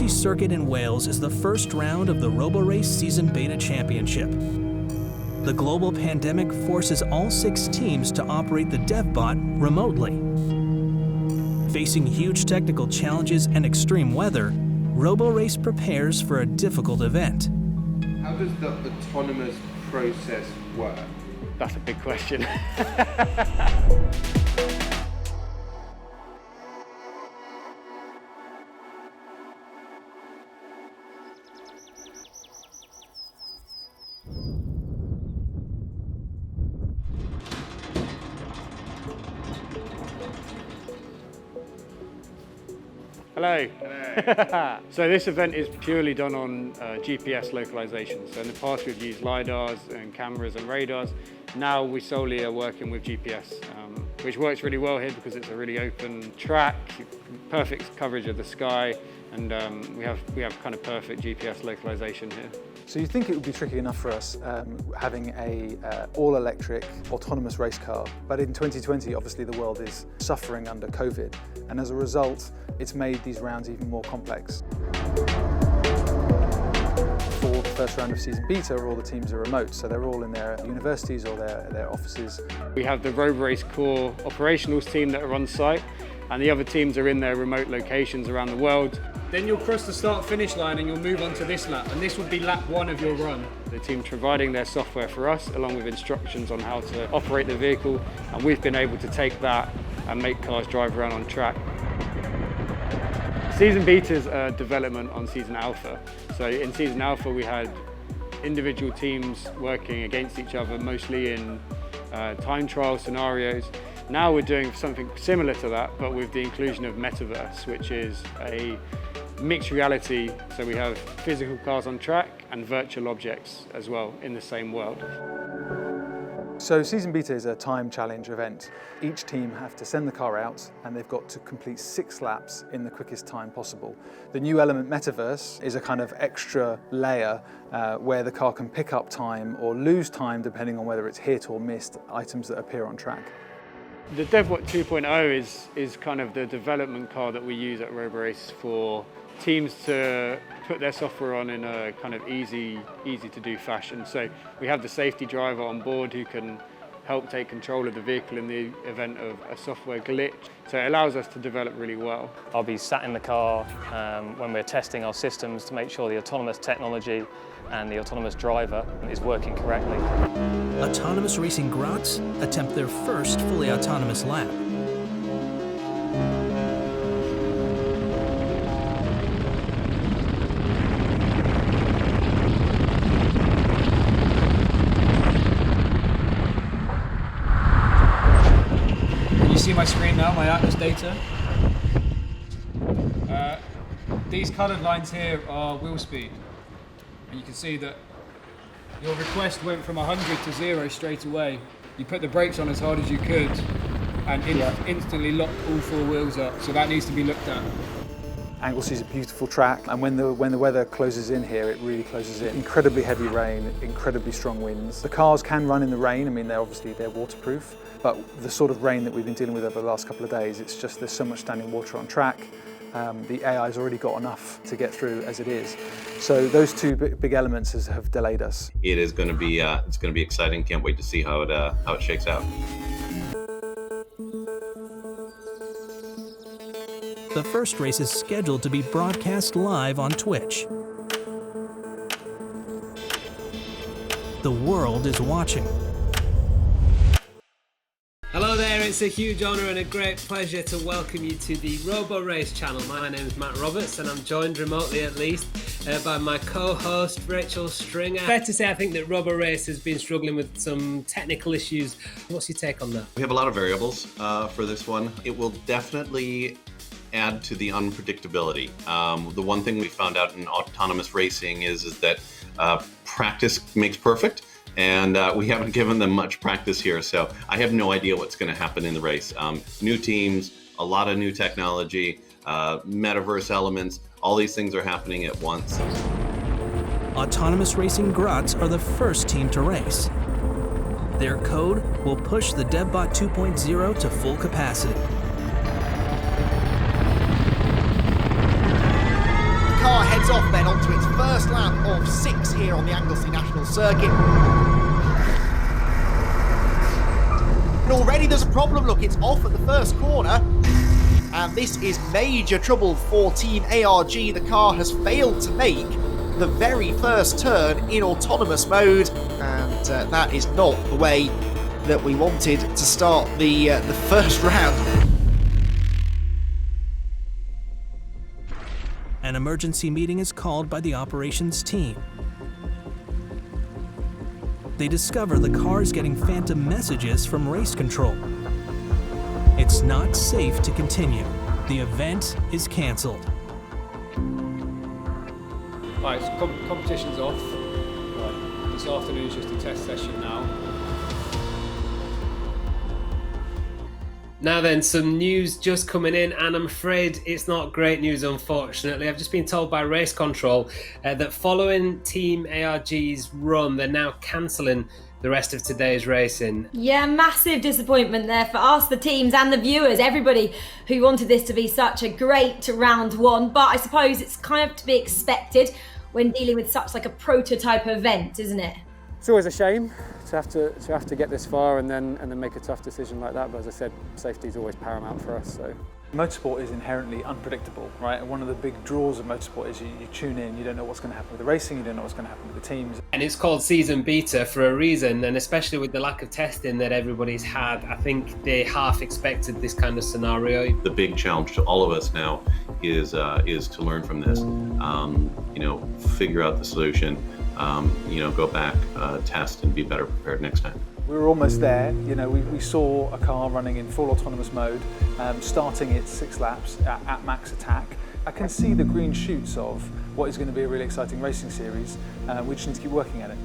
Anglesey circuit in Wales is the first round of the Robo-Race Season Beta Championship. The global pandemic forces all 6 teams to operate the DevBot remotely. Facing huge technical challenges and extreme weather, Robo-Race prepares for a difficult event. How does the autonomous process work? That's a big question. Hello. Hello. So this event is purely done on GPS localization. So in the past we've used LiDARs and cameras and radars. Now we solely are working with GPS, which works really well here because it's a really open track, perfect coverage of the sky, and we have kind of perfect GPS localization here. So you think it would be tricky enough for us having a all-electric autonomous race car, but in 2020 obviously the world is suffering under COVID, and as a result it's made these rounds even more complex. For the first round of season beta, all the teams are remote, so they're all in their universities or their offices. We have the Robo-Race core operationals team that are on site, and the other teams are in their remote locations around the world. Then you'll cross the start-finish line and you'll move on to this lap, and this will be lap 1 of your run. The team providing their software for us, along with instructions on how to operate the vehicle, and we've been able to take that and make cars drive around on track. Season Beta is a development on Season Alpha. So in Season Alpha we had individual teams working against each other, mostly in time trial scenarios. Now we're doing something similar to that, but with the inclusion of Metaverse, which is a mixed reality. So we have physical cars on track and virtual objects as well in the same world. So Season Beta is a time challenge event. Each team have to send the car out and they've got to complete 6 laps in the quickest time possible. The new element Metaverse is a kind of extra layer where the car can pick up time or lose time depending on whether it's hit or missed items that appear on track. The DevBot 2.0 is kind of the development car that we use at Roborace for teams to put their software on in a kind of easy to do fashion. So we have the safety driver on board who can help take control of the vehicle in the event of a software glitch. So it allows us to develop really well. I'll be sat in the car when we're testing our systems to make sure the autonomous technology and the autonomous driver is working correctly. Autonomous Racing Grots attempt their first fully autonomous lap. Can you see my screen now, my Atlas data? These coloured lines here are wheel speed. And you can see that your request went from 100 to 0 straight away. You put the brakes on as hard as you could and instantly locked all 4 wheels up, so that needs to be looked at. Anglesey is a beautiful track, and when the weather closes in here, it really closes in. Incredibly heavy rain, incredibly strong winds. The cars can run in the rain, I mean they're waterproof, but the sort of rain that we've been dealing with over the last couple of days, it's just there's so much standing water on track. The AI's already got enough to get through as it is. So those 2 big elements have delayed us. It is going to be it's going to be exciting. Can't wait to see how it shakes out. The first race is scheduled to be broadcast live on Twitch. The world is watching. Hello there, it's a huge honour and a great pleasure to welcome you to the Robo-Race channel. My name is Matt Roberts and I'm joined remotely at least by my co-host Rachel Stringer. Fair to say I think that Robo-Race has been struggling with some technical issues. What's your take on that? We have a lot of variables for this one. It will definitely add to the unpredictability. The one thing we found out in autonomous racing is that practice makes perfect. And we haven't given them much practice here, so I have no idea what's going to happen in the race. New teams, a lot of new technology, metaverse elements, all these things are happening at once. Autonomous Racing Grots are the first team to race. Their code will push the DevBot 2.0 to full capacity. The car heads off then onto its first lap of 6 here on the Anglesey National Circuit. And already there's a problem. Look, it's off at the first corner. And this is major trouble for Team ARG. The car has failed to make the very first turn in autonomous mode. And that is not the way that we wanted to start the first round. An emergency meeting is called by the operations team. They discover the car is getting phantom messages from race control. It's not safe to continue. The event is cancelled. Right, so competition's off. Right. This afternoon is just a test session now. Now then, some news just coming in, and I'm afraid it's not great news, unfortunately. I've just been told by Race Control that following Team ARG's run, they're now cancelling the rest of today's racing. Yeah, massive disappointment there for us, the teams and the viewers, everybody who wanted this to be such a great round one. But I suppose it's kind of to be expected when dealing with such like a prototype event, isn't it? It's always a shame to have to get this far and then make a tough decision like that. But as I said, safety is always paramount for us. So motorsport is inherently unpredictable, right? And one of the big draws of motorsport is you tune in, you don't know what's going to happen with the racing, you don't know what's going to happen with the teams. And it's called season beta for a reason, and especially with the lack of testing that everybody's had, I think they half expected this kind of scenario. The big challenge to all of us now is to learn from this. Figure out the solution. Go back, test, and be better prepared next time. We were almost there. We saw a car running in full autonomous mode, starting its 6 laps at max attack. I can see the green shoots of what is going to be a really exciting racing series. We just need to keep working at it.